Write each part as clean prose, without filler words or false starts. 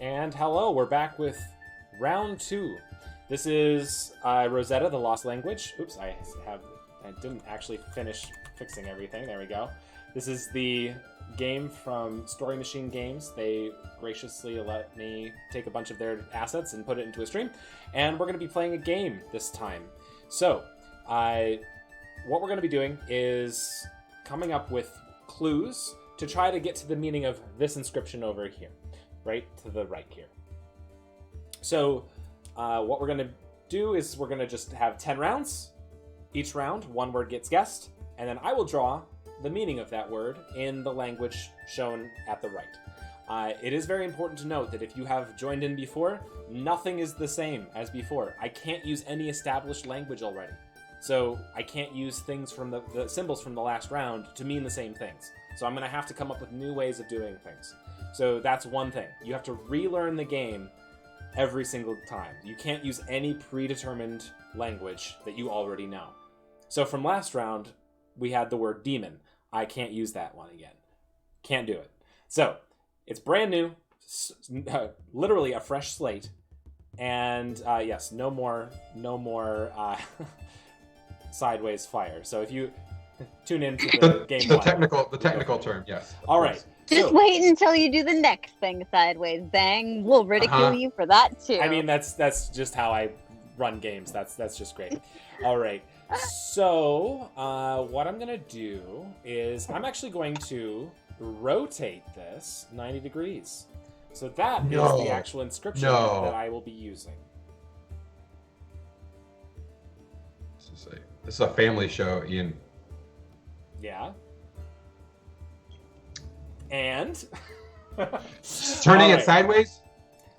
And hello, we're back with round 2. This is Rosetta, the Lost Language. Oops, I didn't actually finish fixing everything. There we go. This is the game from Story Machine Games. They graciously let me take a bunch of their assets and put it into a stream. And we're going to be playing a game this time. So, what we're going to be doing is coming up with clues to try to get to the meaning of this inscription over here. Right to the right here. So what we're going to do is we're going to just have 10 rounds. Each round, one word gets guessed, and then I will draw the meaning of that word in the language shown at the right. It is very important to note that if you have joined in before, nothing is the same as before. I can't use any established language already. So I can't use things from the symbols from the last round to mean the same things. So I'm going to have to come up with new ways of doing things. So that's one thing. You have to relearn the game every single time. You can't use any predetermined language that you already know. So from last round, we had the word demon. I can't use that one again. Can't do it. So it's brand new, literally a fresh slate. And yes, no more sideways fire. So if you tune into the game, the technical term, yes. All right. Just wait until you do the next thing sideways, Bang. We'll ridicule you for that too. I mean, that's just how I run games. That's just great. All right. So what I'm gonna do is I'm actually going to rotate this 90 degrees. So that is the actual inscription that I will be using. This is a family show, Ian. Yeah. And turning it sideways.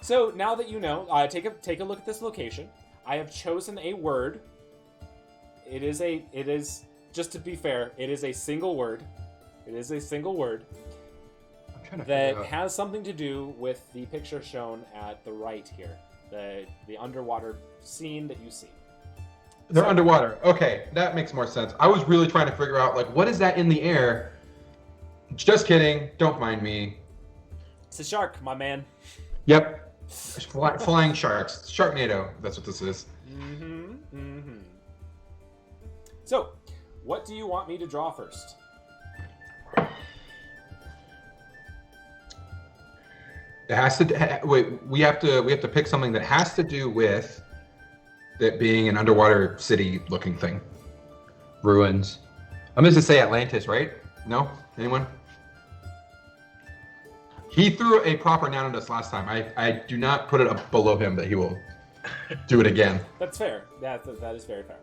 So now that you know, take a look at this location. I have chosen a word. It is just to be fair, it is a single word. It is a single word that has something to do with the picture shown at the right here, the underwater scene that you see. They're underwater. Okay, that makes more sense. I was really trying to figure out what is that in the air. Just kidding. Don't mind me. It's a shark, my man. Yep. Flying sharks. Sharknado. That's what this is. So, what do you want me to draw first? It has to. Wait. We have to pick something that has to do with that being an underwater city-looking thing. Ruins. I'm going to say Atlantis, right? No? Anyone? He threw a proper noun at us last time. I do not put it up below him that he will do it again. That's fair. That is very fair.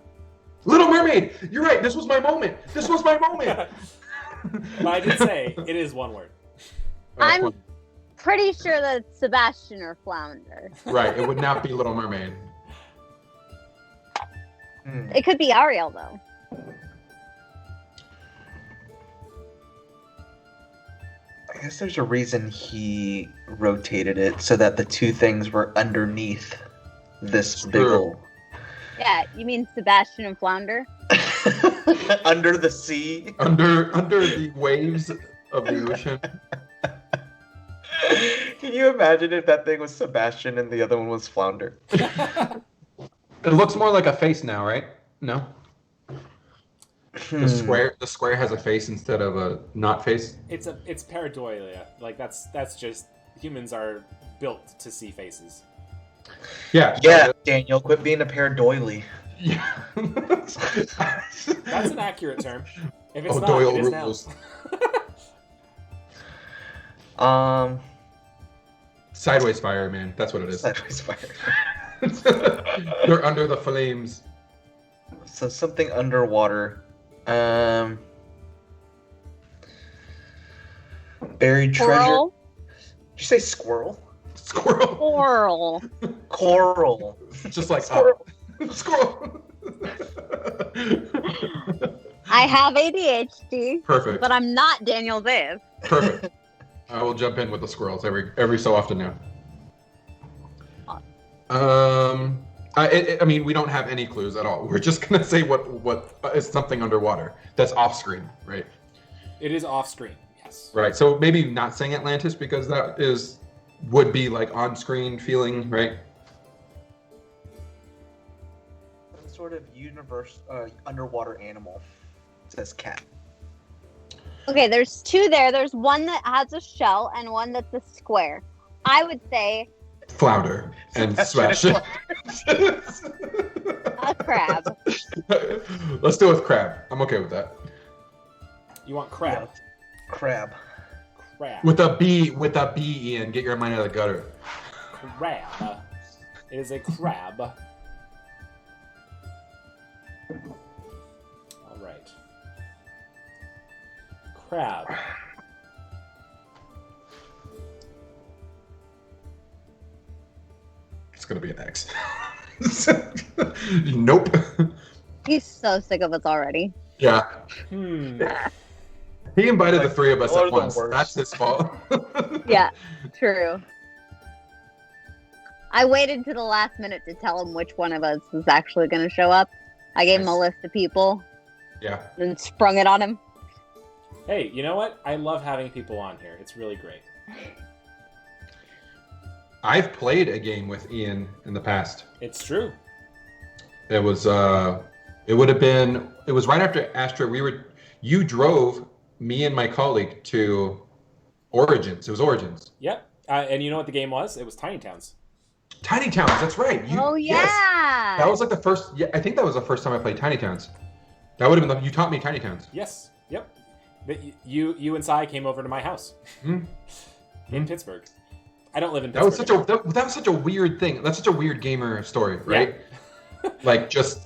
Little Mermaid! You're right. This was my moment. But I did say it is one word. I'm pretty sure that it's Sebastian or Flounder. Right. It would not be Little Mermaid. It could be Ariel, though. I guess there's a reason he rotated it so that the two things were underneath this big old... Yeah, you mean Sebastian and Flounder? Under the sea? Under the waves of the ocean. Can you imagine if that thing was Sebastian and the other one was Flounder? It looks more like a face now, right? No? The square has a face instead of a not face. It's pareidolia. Like that's just humans are built to see faces. Yeah. Daniel, quit being a pareidoily. Yeah. That's an accurate term. If it's not, Doyle it is rules. now. Sideways fire, man. That's what it is. Sideways fire. They're under the flames. So something underwater. Buried treasure. Coral? Did you say squirrel? Squirrel. Coral. Coral. Just like squirrel. Squirrel. I have ADHD. Perfect. But I'm not Daniel Viv. Perfect. I will jump in with the squirrels every so often now. I mean, we don't have any clues at all. We're just gonna say what is something underwater that's off screen, right? It is off screen, yes. Right. So maybe not saying Atlantis because that is would be like on-screen feeling, right? Some sort of underwater animal. It says cat. Okay, there's two there. There's one that has a shell and one that's a square. I would say Flounder and smash. a crab. Let's go with crab. I'm okay with that. You want crab? Yeah. Crab. Crab. With a B, Ian. Get your mind out of the gutter. Crab. It is a crab. All right. Crab. It's gonna be an X. Nope. He's so sick of us already. Yeah. He invited the three of us Or at the once. worst. That's his fault. Yeah, true. I waited to the last minute to tell him which one of us was actually going to show up. I gave him a Nice. list of people Yeah. and sprung it on him. Hey, you know what? I love having people on here. It's really great. I've played a game with Ian in the past. It's true. It was it would have been right after Astra. You drove me and my colleague to Origins. It was Origins. Yep. And you know what the game was? It was Tiny Towns. Tiny Towns, that's right. Oh, yeah. Yes. That was like the first I think that was the first time I played Tiny Towns. That would have been you taught me Tiny Towns. Yes. Yep. But you and Sai came over to my house Mhm. in Pittsburgh. I don't live in That was Pittsburgh. that was such a weird thing. That's such a weird gamer story, right? Yeah. Like just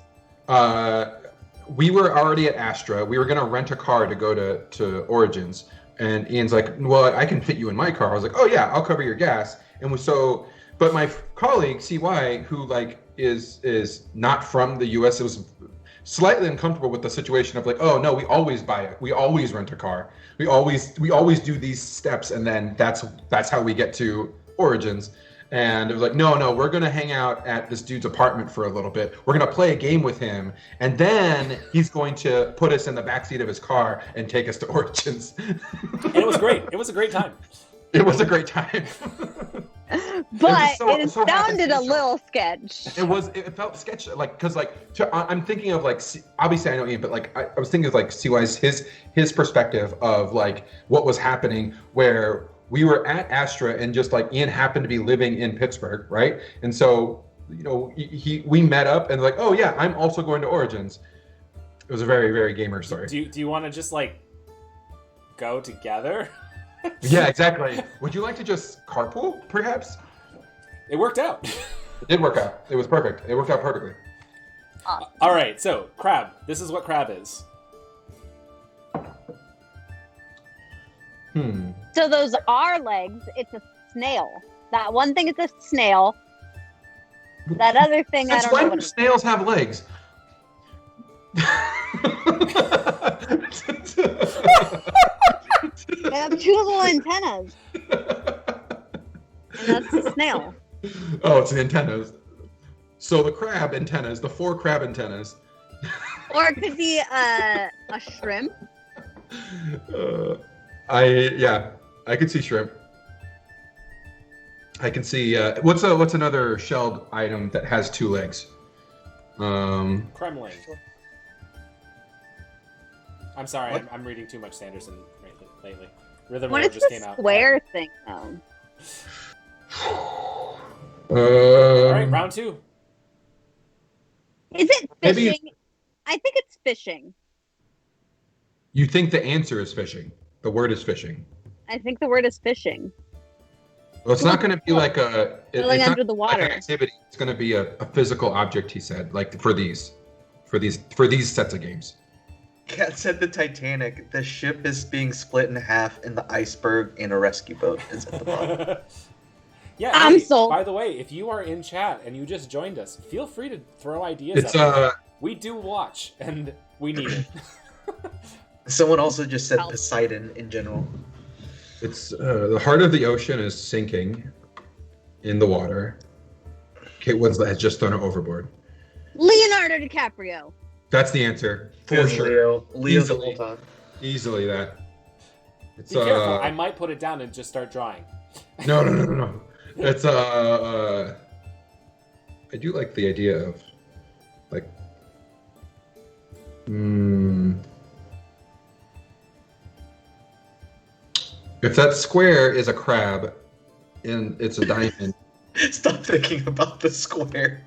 we were already at Astra. We were gonna rent a car to go to Origins, and Ian's like, "Well, I can fit you in my car." I was like, "Oh yeah, I'll cover your gas." And but my colleague CY, who like is not from the U.S., it was slightly uncomfortable with the situation of like, "Oh no, we always rent a car. We always do these steps, and then that's how we get to Origins." And it was like, no, we're going to hang out at this dude's apartment for a little bit. We're going to play a game with him. And then he's going to put us in the backseat of his car and take us to Origins. And it was great. It was a great time. It was a great time. But so it sounded a happenstance. little sketch. It felt sketchy. Like, cause like, I'm thinking of like, obviously I know Ian, but like, I was thinking of like CY's, his perspective of like what was happening where we were at Astra and just like Ian happened to be living in Pittsburgh, right? And so, you know, we met up and like, oh yeah, I'm also going to Origins. It was a very, very gamer story. Do you want to just like go together? Yeah, exactly. Would you like to just carpool, perhaps? It worked out. It did work out. It was perfect. It worked out perfectly. All right, so crab. This is what crab is. So those are legs. It's a snail. That one thing is a snail. That other thing, I Since don't know when what do it is. snails have legs? They have two little antennas. And that's a snail. Oh, it's the antennas. So the crab antennas, the 4 crab antennas. Or it could be a shrimp. I could see shrimp. I can see what's another shelled item that has 2 legs? Kremling. I'm sorry, What? I'm reading too much Sanderson lately. Rhythm What Roller is just the came out. square thing, though? All right, round 2. Is it Maybe- fishing? I think it's fishing. You think the answer is fishing? The word is fishing. I think the word is fishing. Well, it's not going to be like Drilling it's under not the like an water. activity. It's going to be a physical object. He said, like for these sets of games. Cat said the Titanic. The ship is being split in half, and the iceberg and a rescue boat is at the bottom. Yeah, I'm hey, sold. by the way, if you are in chat and you just joined us, feel free to throw ideas It's at us. We do watch, and we need it. Someone also just said Poseidon in general. It's the heart of the ocean is sinking in the water. Kate Winslet has just thrown it overboard. Leonardo DiCaprio. That's the answer for It was sure. Leo the Easily. whole time. Easily that. It's Be careful, I might put it down and just start drawing. no. It's I do like the idea of like if that square is a crab and it's a diamond. Stop thinking about the square.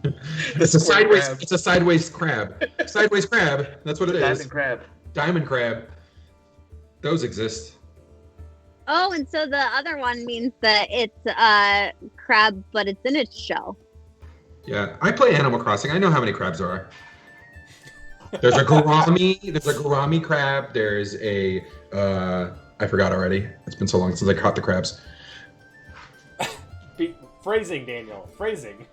It's a square sideways. crab. It's a sideways crab. Sideways crab. That's what it is. Diamond crab. Diamond crab. Those exist. Oh, and so the other one means that it's a crab, but it's in its shell. Yeah, I play Animal Crossing. I know how many crabs there are. There's a gourami. There's a gourami crab. There's a I forgot already. It's been so long since I caught the crabs. Phrasing, Daniel. Phrasing.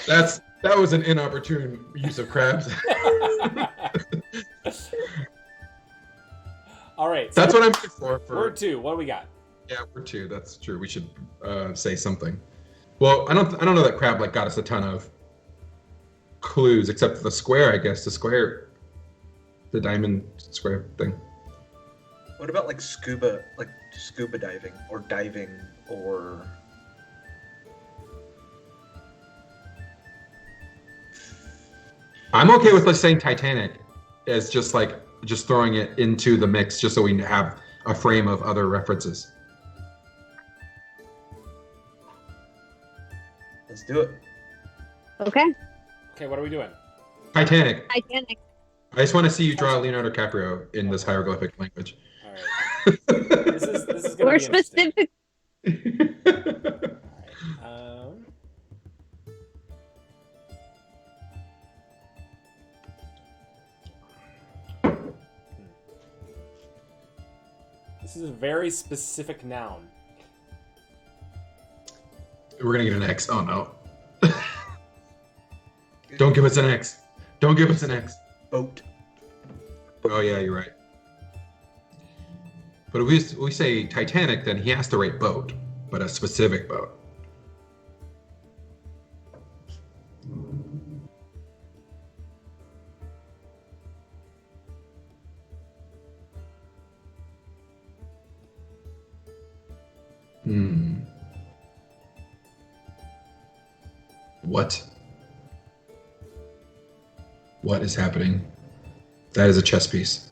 That was an inopportune use of crabs. All right. So That's what I'm looking for. word 2. What do we got? Yeah, word 2. That's true. We should say something. Well, I don't know that crab got us a ton of clues, except for the square. I guess the diamond square thing. What about like scuba diving or diving or? I'm okay with let's saying Titanic as just throwing it into the mix, just so we have a frame of other references. Let's do it. Okay. Okay, what are we doing? Titanic. Titanic. I just want to see you draw Leonardo DiCaprio in this hieroglyphic language. All right. This is gonna We're be interesting. specific. All right. This is a very specific noun. We're gonna get an X. Oh no! Don't give us an X. Don't give us an X. Boat. Oh yeah, you're right. But if we say Titanic, then he has to write boat, but a specific boat. What? What is happening? That is a chess piece.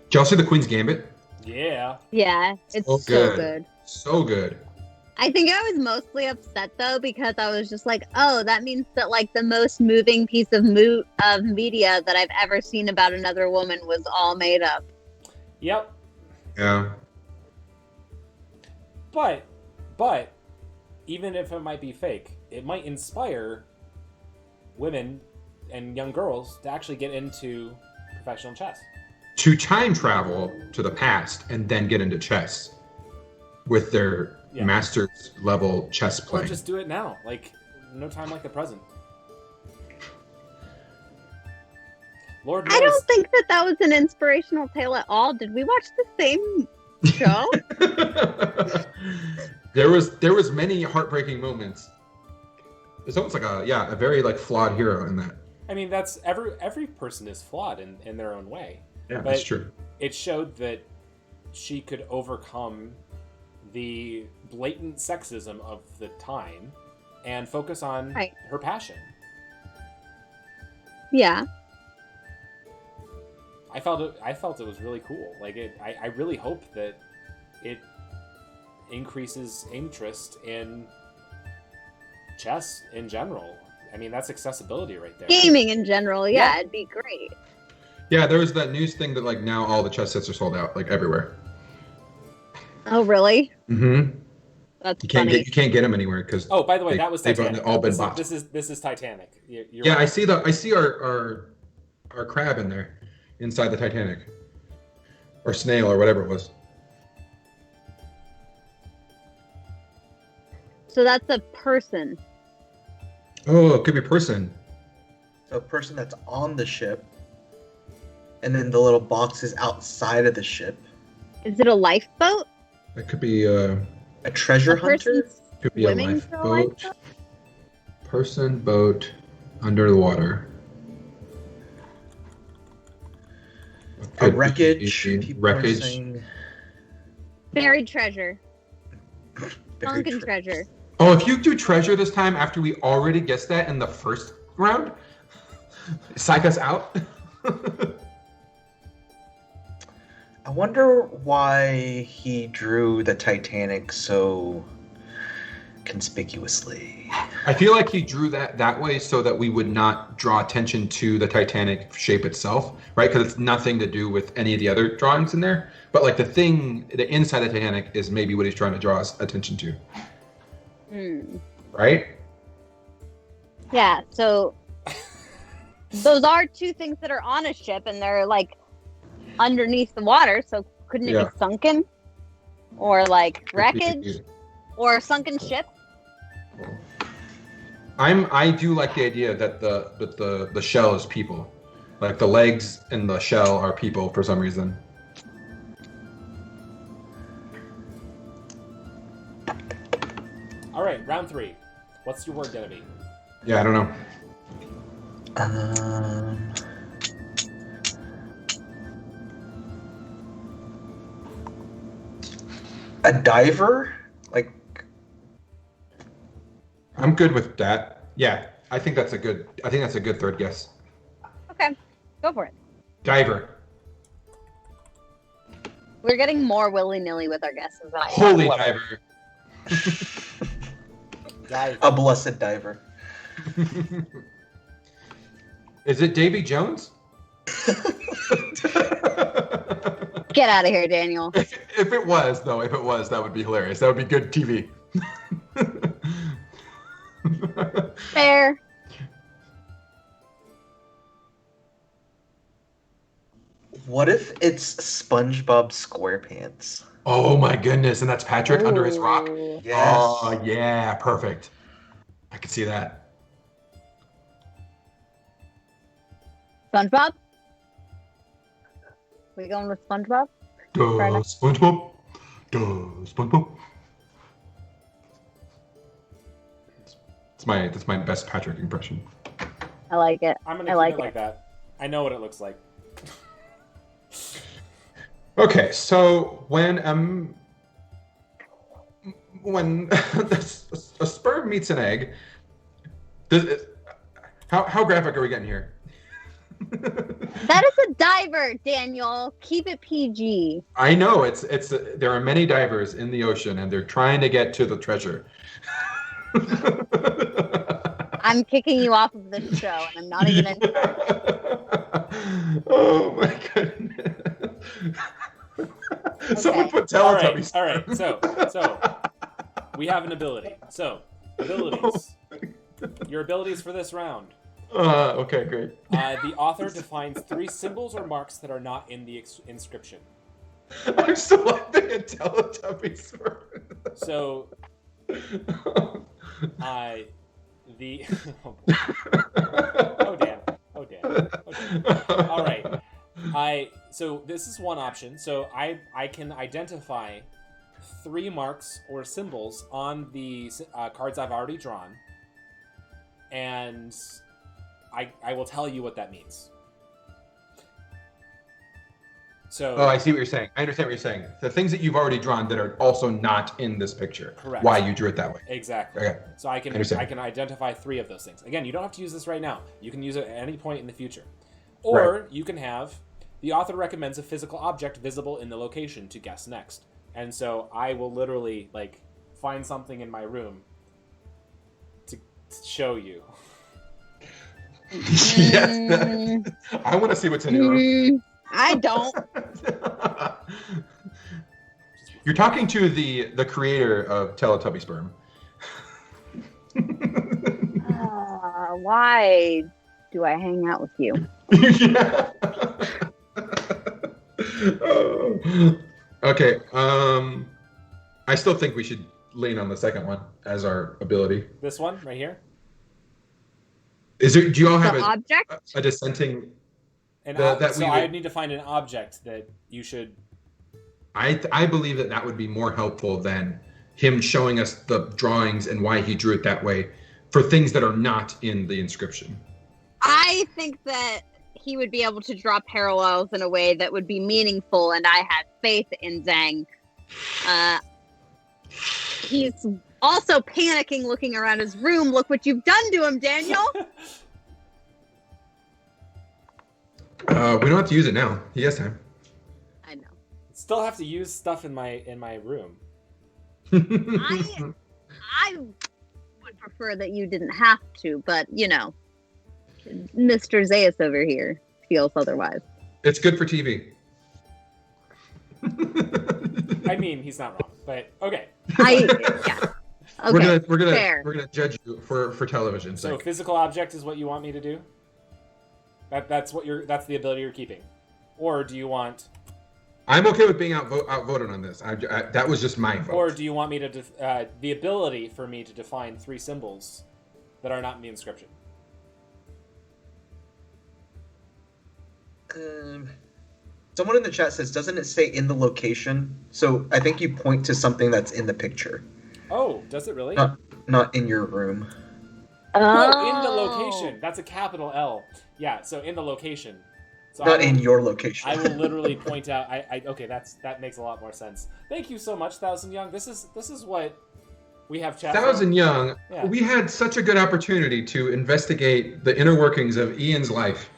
Did y'all see the Queen's Gambit? Yeah. Yeah, it's So so good. good. So good. I think I was mostly upset though because I was just like, oh, that means that like the most moving piece of media that I've ever seen about another woman was all made up. Yep. Yeah. But even if it might be fake, it might inspire women and young girls to actually get into professional chess. To time travel to the past and then get into chess with their master's level chess Or playing. just do it now. Like, no time like the present. Lord knows. I don't think that was an inspirational tale at all. Did we watch the same show? There was many heartbreaking moments. It's almost like a very like flawed hero in that. I mean, that's every person is flawed in their own way. Yeah, But that's true. It showed that she could overcome the blatant sexism of the time and focus on her passion. Yeah. I felt it was really cool. Like I really hope that it increases interest in chess in general. I mean, that's accessibility right there. Gaming in general, yeah, it'd be great. Yeah, there was that news thing that like now all the chess sets are sold out like everywhere. Oh, really? Mm-hmm. That's You can't funny. get them anywhere because. Oh, by the way, that was they've Titanic. all been this, bought. this is Titanic. You're Yeah, right. I see our crab in there, inside the Titanic, or snail or whatever it was. So that's a person. Oh, it could be a person. A person that's on the ship, and then the little box is outside of the ship. Is it a lifeboat? It could be A treasure A hunter? person could be a swimming through a lifeboat. lifeboat? Person, boat, under the water. A wreckage. People are Wreckage. saying Buried treasure. buried Sunken tre- treasure. Oh, if you do treasure this time after we already guessed that in the first round, psych us out. I wonder why he drew the Titanic so conspicuously. I feel like he drew that way so that we would not draw attention to the Titanic shape itself, right? Because it's nothing to do with any of the other drawings in there. But like the inside of the Titanic is maybe what he's trying to draw us attention to. Right? Yeah, so those are two things that are on a ship and they're like underneath the water, so couldn't it Yeah. be sunken? Or like wreckage? Or a sunken ship? I do like the idea that the shell is people. Like the legs and the shell are people for some reason. All right, round 3. What's your word gonna be? Yeah, I don't know. A diver? Like, I'm good with that. Yeah, I think that's a good third guess. Okay, go for it. Diver. We're getting more willy-nilly with our guesses than I Holy thought. diver. Dive. a blessed diver. Is it Davy Jones? Get out of here, Daniel. If it was, that would be hilarious. That would be good TV. Fair. What if it's SpongeBob SquarePants? Oh my goodness, and that's Patrick under his rock? Ooh. Yes. Oh yeah, perfect. I could see that. SpongeBob? We going with SpongeBob? Fair enough. SpongeBob. SpongeBob. That's my best Patrick impression. I like it. I'm gonna I keep like it like that. I know what it looks like. Okay, so when a sperm meets an egg, how graphic are we getting here? That is a diver, Daniel. Keep it PG. I know it's there are many divers in the ocean and they're trying to get to the treasure. I'm kicking you off of this show, and I'm not even into it. Oh my goodness. Someone put Teletubbies. All right. So we have an ability. So abilities. Your abilities for this round. Okay, great. The author defines 3 symbols or marks that are not in the inscription. I'm still laughing at Teletubbies. So, the oh damn. All right. So this is one option. So I can identify 3 marks or symbols on the cards I've already drawn, and I will tell you what that means. So Oh, I see what you're saying. I understand what you're saying. The things that you've already drawn that are also not in this picture. Correct. Why you drew it that way. Exactly. Okay. So I can identify 3 of those things. Again, you don't have to use this right now. You can use it at any point in the future. Or you can have the author recommends a physical object visible in the location to guess next. And so I will literally find something in my room to show you. Yes. I want to see what's in your room. I don't. You're talking to the creator of Teletubby Sperm. Why do I hang out with you? Yeah. Okay. I still think we should lean on the second one as our ability. This one right here. Do you all have The object? a dissenting? I need to find an object that you should. I believe that would be more helpful than him showing us the drawings and why he drew it that way for things that are not in the inscription. I think that he would be able to draw parallels in a way that would be meaningful, and I had faith in Zhang. He's also panicking, looking around his room. Look what you've done to him, Daniel. We don't have to use it now. He has time. I know. Still have to use stuff in my room. I would prefer that you didn't have to, but you know, Mr. Zayas over here feels otherwise. It's good for TV. I mean, he's not wrong, but okay. Yeah. Okay. We're fair. gonna judge you for television. So physical object is what you want me to do? That's the ability you're keeping, or do you want? I'm okay with being outvoted on this. That was just my vote. Or do you want me to the ability for me to define 3 symbols that are not in the inscription? Someone in the chat says, doesn't it say in the location? So I think you point to something that's in the picture. Oh, does it really? Not in your room. Oh, in the location. That's a capital L. Yeah, so in the location. So Not in your location. I will literally point out. Okay, that makes a lot more sense. Thank you so much, Thousand Young. This is what we have chat. Thousand Young, yeah. We had such a good opportunity to investigate the inner workings of Ian's life.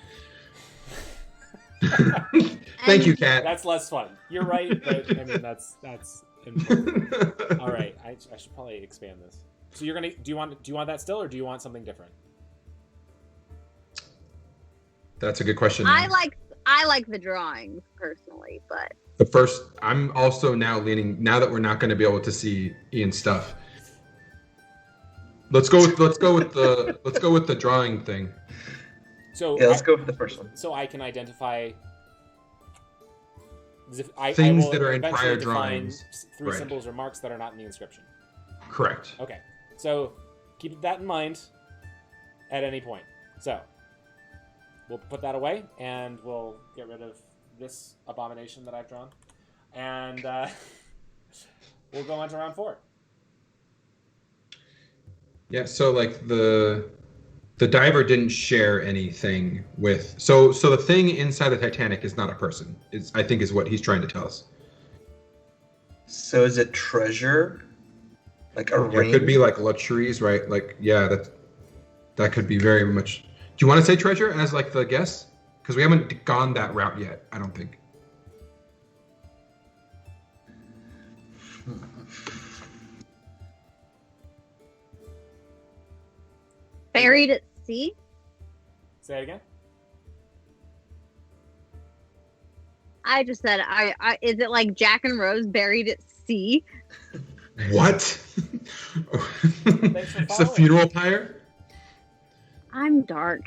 Thank you, Kat. That's less fun. You're right, but I mean that's important. All right, I should probably expand this. So you're gonna do you want that still, or do you want something different? That's a good question. I like the drawings personally, but I'm also now leaning, now that we're not going to be able to see Ian's stuff. Let's go with the drawing thing. So yeah, let's go for the first one. So I can identify things that are in eventually prior define drawings. 3 Right. symbols or marks that are not in the inscription. Correct. Okay, so keep that in mind at any point. So we'll put that away, and we'll get rid of this abomination that I've drawn, and we'll go on to round 4. Yeah. So like the diver didn't share anything with. So the thing inside the Titanic is not a person. I think is what he's trying to tell us. So is it treasure? Like a ring? It could be like luxuries, right? Like that could be very much. Do you want to say treasure as like the guess? Because we haven't gone that route yet, I don't think. buried at sea. Say it again. I just said, is it like Jack and Rose buried at sea? What? It's a funeral pyre? I'm dark.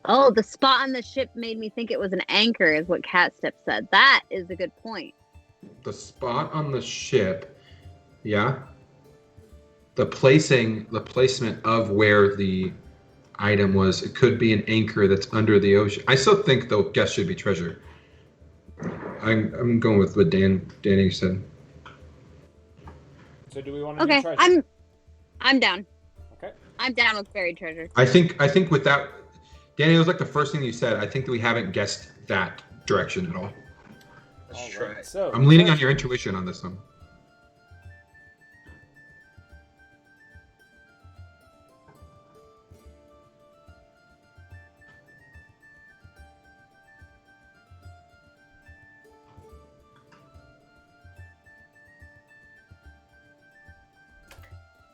Oh, the spot on the ship made me think it was an anchor, is what Catstep said. That is a good point. The spot on the ship, yeah. The placement of where the item was, it could be an anchor that's under the ocean. I still think the guess should be treasure. I'm going with what Danny said. So do we want to do Okay, treasure? I'm down. Okay. I'm down with buried treasure. I think with that, Danny, it was like the first thing you said. I think that we haven't guessed that direction at all. Let's All try. right, so I'm leaning on your intuition on this one.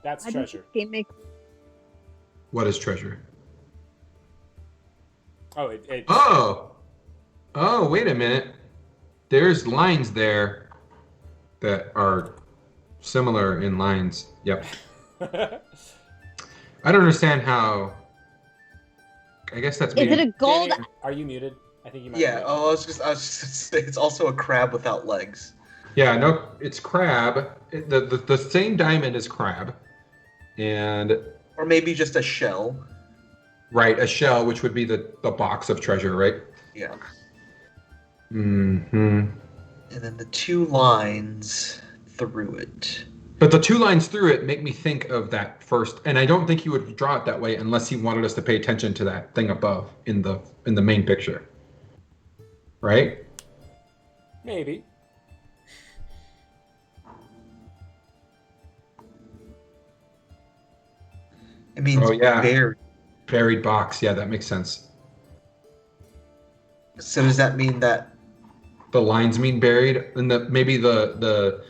that's I think treasure. this game makes What is treasure? Oh, it Oh, wait a minute. There's lines there that are similar in lines. Yep. I don't understand how. I guess that's Is it a gold? Danny, are you muted? I think you might. Yeah. be. Oh, I was just say it's also a crab without legs. Yeah, no, it's crab. The same diamond is crab, and Or maybe just a shell. right, a shell, which would be the box of treasure, right? Yeah. Mm-hmm. And then the two lines through it. But the two lines through it make me think of that first, and I don't think he would draw it that way unless he wanted us to pay attention to that thing above in the main picture, right? Maybe. It means Oh, yeah. buried. Buried box. Yeah, that makes sense. So does that mean that The lines mean buried, and maybe the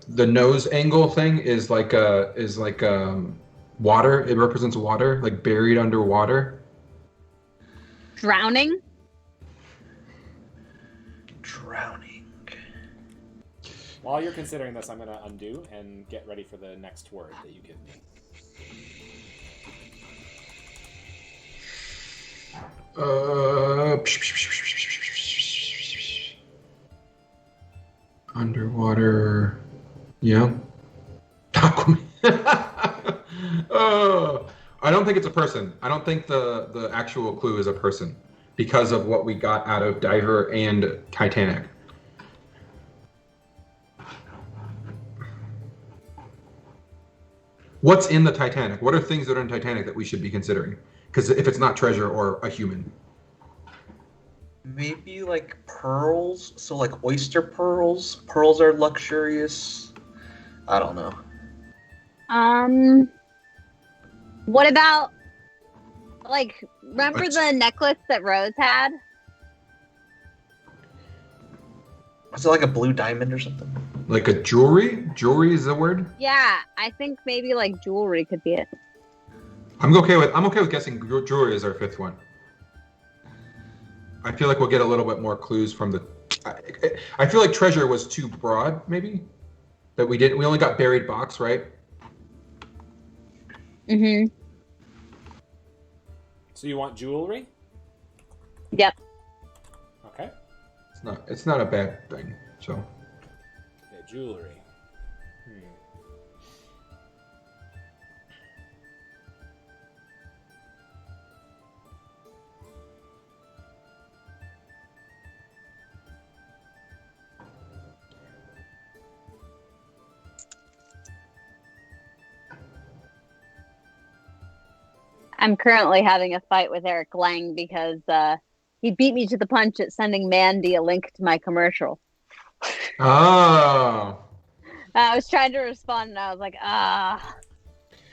nose angle thing is like water. It represents water, like buried underwater. Drowning? drowning? While you're considering this, I'm going to undo and get ready for the next word that you give me. Underwater. Yeah. Aquaman. I don't think it's a person. I don't think the actual clue is a person because of what we got out of Diver and Titanic. What's in the Titanic? What are things that are in Titanic that we should be considering? Because if it's not treasure or a human. Maybe like pearls. So like oyster pearls. Pearls are luxurious. I don't know. What about, like, remember the necklace that Rose had? Is it like a blue diamond or something? Like a jewelry? Jewelry is the word? Yeah, I think maybe like jewelry could be it. I'm okay with guessing jewelry is our fifth one. I feel like we'll get a little bit more clues from the. I feel like treasure was too broad, maybe. That we didn't. We only got buried box, right? Mm-hmm. So you want jewelry? Yep. Okay. It's not a bad thing. So. Okay, jewelry. I'm currently having a fight with Eric Lang because he beat me to the punch at sending Mandy a link to my commercial. Oh. I was trying to respond and I was like, ah.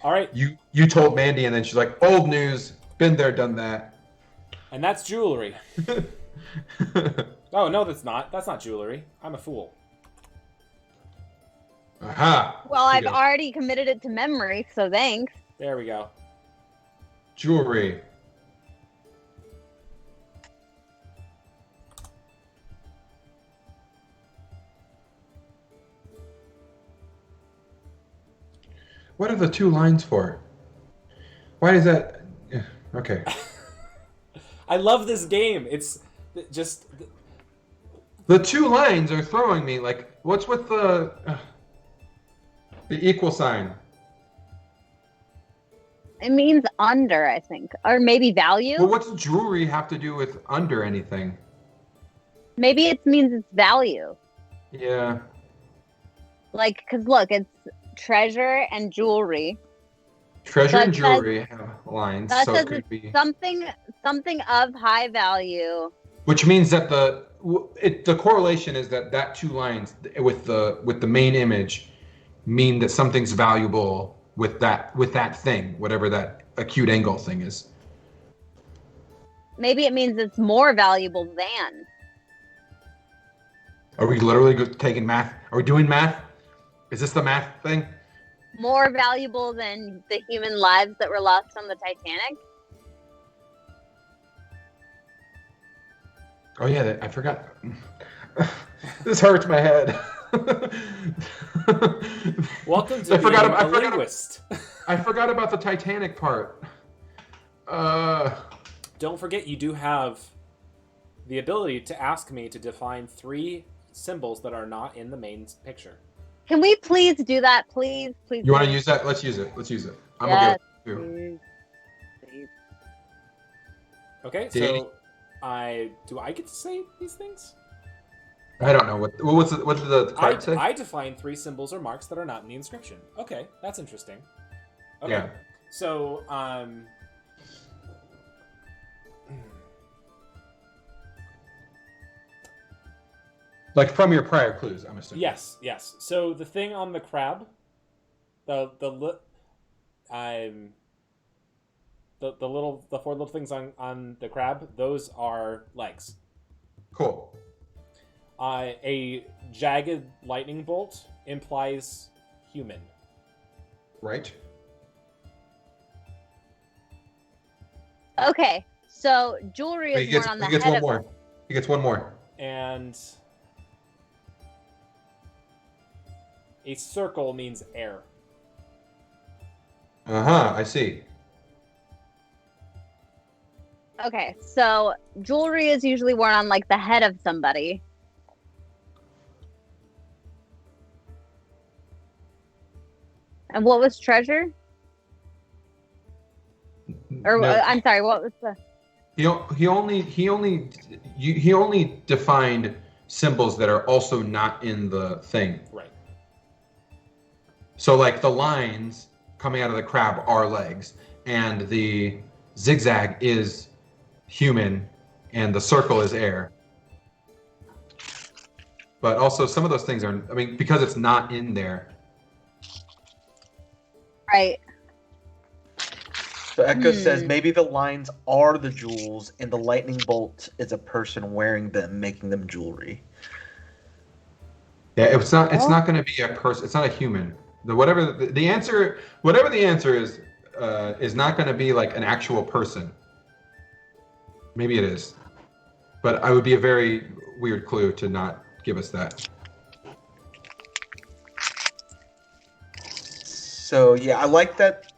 All right. You told Mandy and then she's like, old news, been there, done that. And that's jewelry. Oh, no, that's not. That's not jewelry. I'm a fool. Aha. Well, I've already committed it to memory, so thanks. There we go. Jewelry. What are the two lines for? Why is that? Okay. I love this game. It's just... The two lines are throwing me. Like, what's with the equal sign? It means under, I think. Or maybe value? Well, what's jewelry have to do with under anything? Maybe it means it's value. Yeah. Like, because look, it's treasure and jewelry. Treasure That and jewelry have lines, That so says it could it's be. something of high value. Which means that the correlation is that two lines with the main image mean that something's valuable with that thing, whatever that acute angle thing is. Maybe it means it's more valuable than. Are we literally taking math? Are we doing math? Is this the math thing? More valuable than the human lives that were lost on the Titanic? Oh yeah, I forgot. This hurts my head. Welcome to being a linguist. I forgot about the Titanic part. Don't forget, you do have the ability to ask me to define 3 symbols that are not in the main picture. Can we please do that? Please. You want to use that? Let's use it. I'm yes, okay with it too. please. Okay, so do I get to say these things? I don't know what did the card say? I define 3 symbols or marks that are not in the inscription. Okay, that's interesting. Okay. Yeah. So, Like from your prior clues, I'm assuming. yes. So the thing on the crab, the 4 little things on the crab, those are legs. Cool. A jagged lightning bolt implies human. Right. Okay, so jewelry is worn on the he gets head one of more. He gets one more. And a circle means air. I see. Okay, so jewelry is usually worn on like the head of somebody. And what was treasure? Or No, I'm sorry, what was the? he only defined symbols that are also not in the thing. Right. So like the lines coming out of the crab are legs, and the zigzag is human, and the circle is air. But also some of those things are, I mean, because it's not in there. Right. So Echo says maybe the lines are the jewels, and the lightning bolt is a person wearing them, making them jewelry. Yeah, it's not going to be a person. It's not a human. Whatever the answer is not going to be like an actual person. Maybe it is, but I would be a very weird clue to not give us that. So yeah, I like that.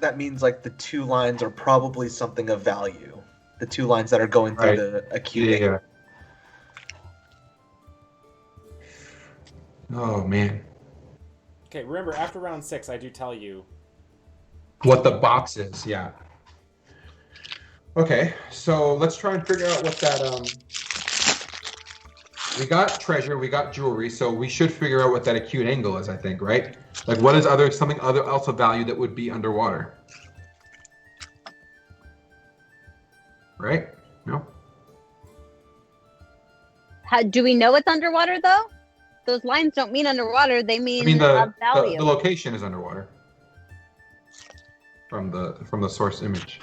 That means like the 2 lines are probably something of value. The 2 lines that are going through the acute. Yeah. Oh man. Okay, remember, after round 6, I do tell you What the box is, yeah. Okay, so let's try and figure out what that we got treasure, we got jewelry, so we should figure out what that acute angle is, I think, right? Like what is something else of value that would be underwater? Right? No? Do we know it's underwater though? Those lines don't mean underwater; they mean of value. The location is underwater from the source image.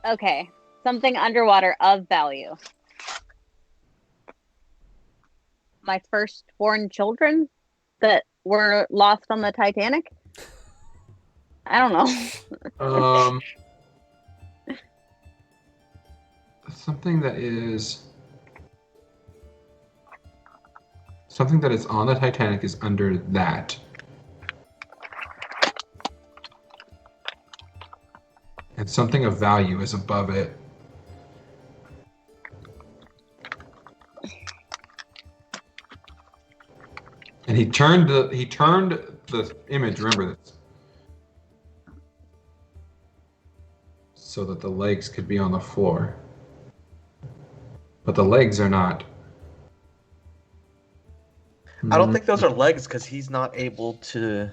Okay, something underwater of value. My firstborn children that were lost on the Titanic. I don't know. Something that is on the Titanic is under that. And something of value is above it. And he turned the image, remember this, so that the legs could be on the floor. But the legs are not. I don't think those are legs because he's not able to.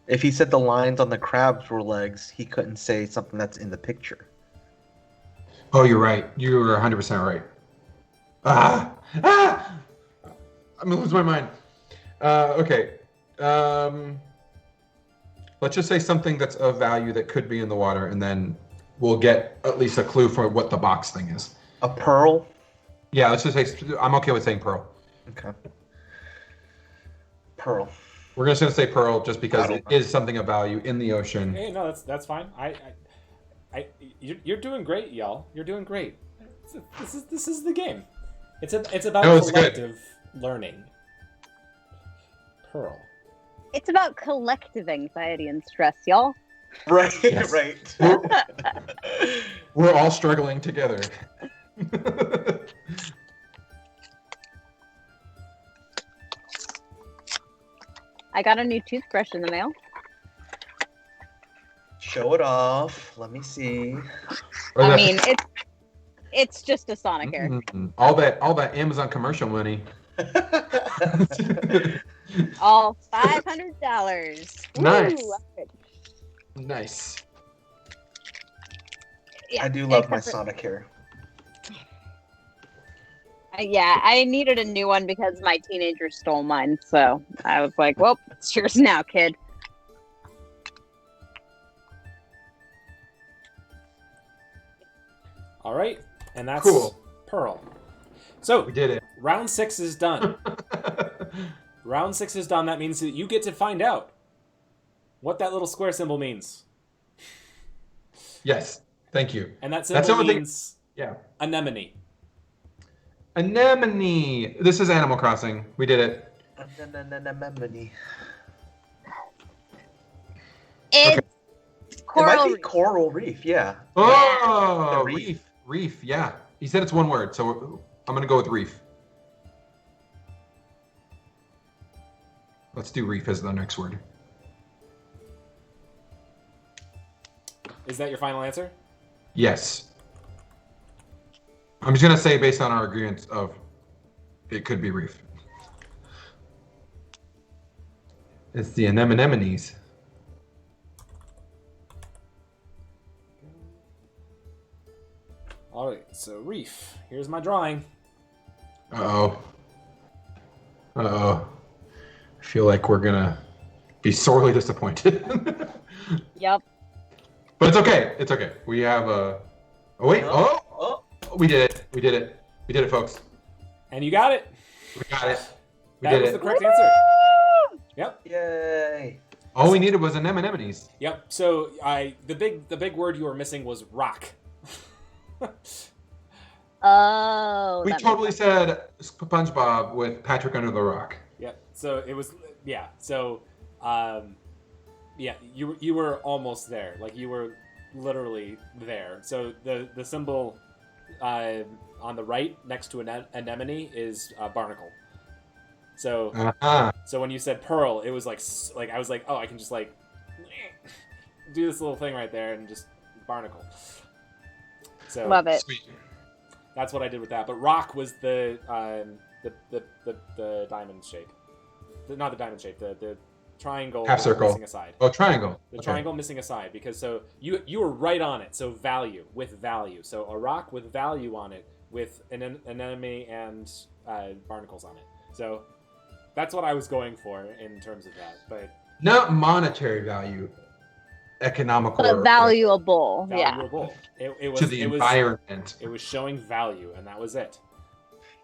If he said the lines on the crabs were legs, he couldn't say something that's in the picture. Oh, you're right. You were 100% right. I'm gonna lose my mind. Okay. Let's just say something that's of value that could be in the water, and then we'll get at least a clue for what the box thing is. A pearl? Yeah, let's just say I'm okay with saying pearl. Okay. Pearl. We're just gonna say pearl just because it is something of value in the ocean. Hey, no, that's fine. You're doing great, y'all. You're doing great. This is the game. It's about collective learning. Pearl. It's about collective anxiety and stress, y'all. Right, yes. Right. We're all struggling together. I got a new toothbrush in the mail. Show it off. Let me see. I mean, It's just a Sonic hair. All that Amazon commercial money. All $500. Nice. Woo! Nice. Yeah, I do love my except for- Sonic hair. Yeah, I needed a new one because my teenager stole mine. So I was like, well, it's yours now, kid. All right, and that's Cool. Pearl. So We did it. round 6 is done. Round 6 is done. That means that you get to find out what that little square symbol means. Yes. Thank you. And that That's the symbol only thing- means Yeah. anemone. Anemone. This is Animal Crossing. We did it. Anemone. It's It coral might be reef. coral reef, yeah. Oh, The reef. Reef. Yeah. He said it's one word, so I'm gonna go with reef. Let's do reef as the next word. Is that your final answer? Yes. I'm just gonna say based on our agreement of it could be reef. It's the anemones. All right, so reef. Here's my drawing. Uh-oh. Uh-oh. I feel like we're gonna be sorely disappointed. Yep. But it's okay. It's okay. We have a... Oh, wait. Oh! Oh, We did it. We did it. We did it, folks. And you got it. We got it. We That did was the it. correct answer. Yep. yay. All we needed was anemones. Yep. So the big word you were missing was rock. Oh. We that makes totally sense. said SpongeBob with Patrick under the rock. Yep. So it was So you were almost there. Like you were literally there. So the symbol on the right next to an anemone is barnacle. So Uh-huh. so when you said pearl, it was like I was like, oh, I can just like do this little thing right there and just barnacle. So Love it. Sweet. that's what I did with that. But rock was the diamond shape. Not the diamond shape. The triangle Half circle. missing a side. Oh, triangle. The Okay. triangle missing a side, because so you were right on it. So value with value. So a rock with value on it with an anemone and barnacles on it. So that's what I was going for in terms of that. But Not monetary value. Economical. But valuable. Yeah. valuable. It was to the it was environment. it was showing value, and that was it.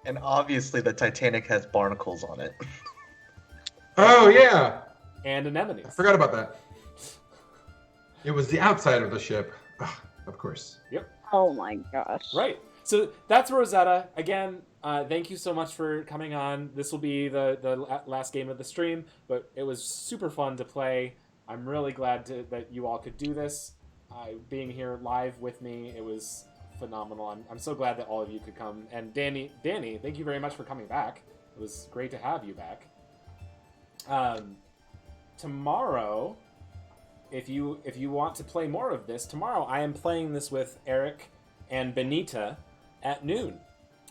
And obviously the Titanic has barnacles on it. Oh, yeah. And anemones. I forgot about that. It was the outside of the ship. Ugh, of course. Oh my gosh. Right. So that's Rosetta. Again, thank you so much for coming on. This will be the last game of the stream, but it was super fun to play. I'm really glad that you all could do this. Being here live with me, it was phenomenal. I'm so glad that all of you could come. And Danny, thank you very much for coming back. It was great to have you back. Tomorrow, if you want to play more of this, tomorrow I am playing this with Eric and Benita at noon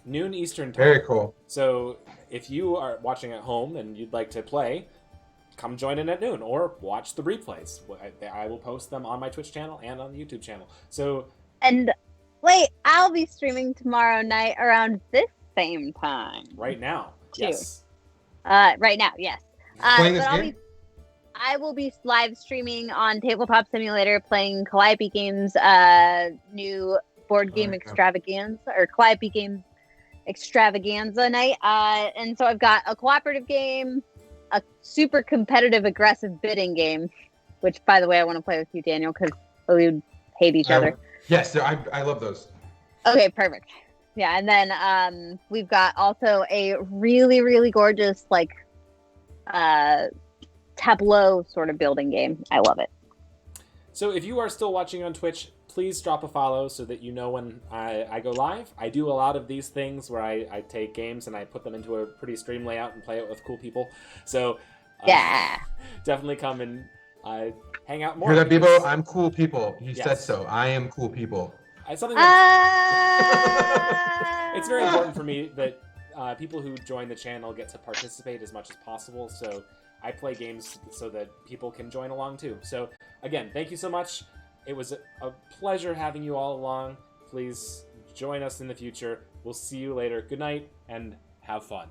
Eastern time. Very cool. So if you are watching at home and you'd like to play, come join in at noon or watch the replays. I will post them on my Twitch channel and on the YouTube channel. So And wait, I'll be streaming tomorrow night around this same time. right now, Cute. yes. Right now, yes. Playing this but game? I will be live streaming on Tabletop Simulator playing Calliope Games' new board game yeah. extravaganza, or Calliope Game extravaganza night. And so I've got a cooperative game, a super competitive, aggressive bidding game, which, by the way, I want to play with you, Daniel, because we would hate each other. Yes, I love those. Okay, perfect. Yeah, and then we've got also a really, really gorgeous, like, tableau sort of building game. I love it. So if you are still watching on Twitch, please drop a follow so that you know when I go live. I do a lot of these things where I take games and I put them into a pretty stream layout and play it with cool people. So Yeah. definitely come and hang out more. Hear that, because- Bebo? I'm cool people. He said Yes. so. I am cool people. something that it's very important for me that people who join the channel get to participate as much as possible. So I play games so that people can join along too. So again, thank you so much. It was a pleasure having you all along. Please join us in the future. We'll see you later. Good night and have fun.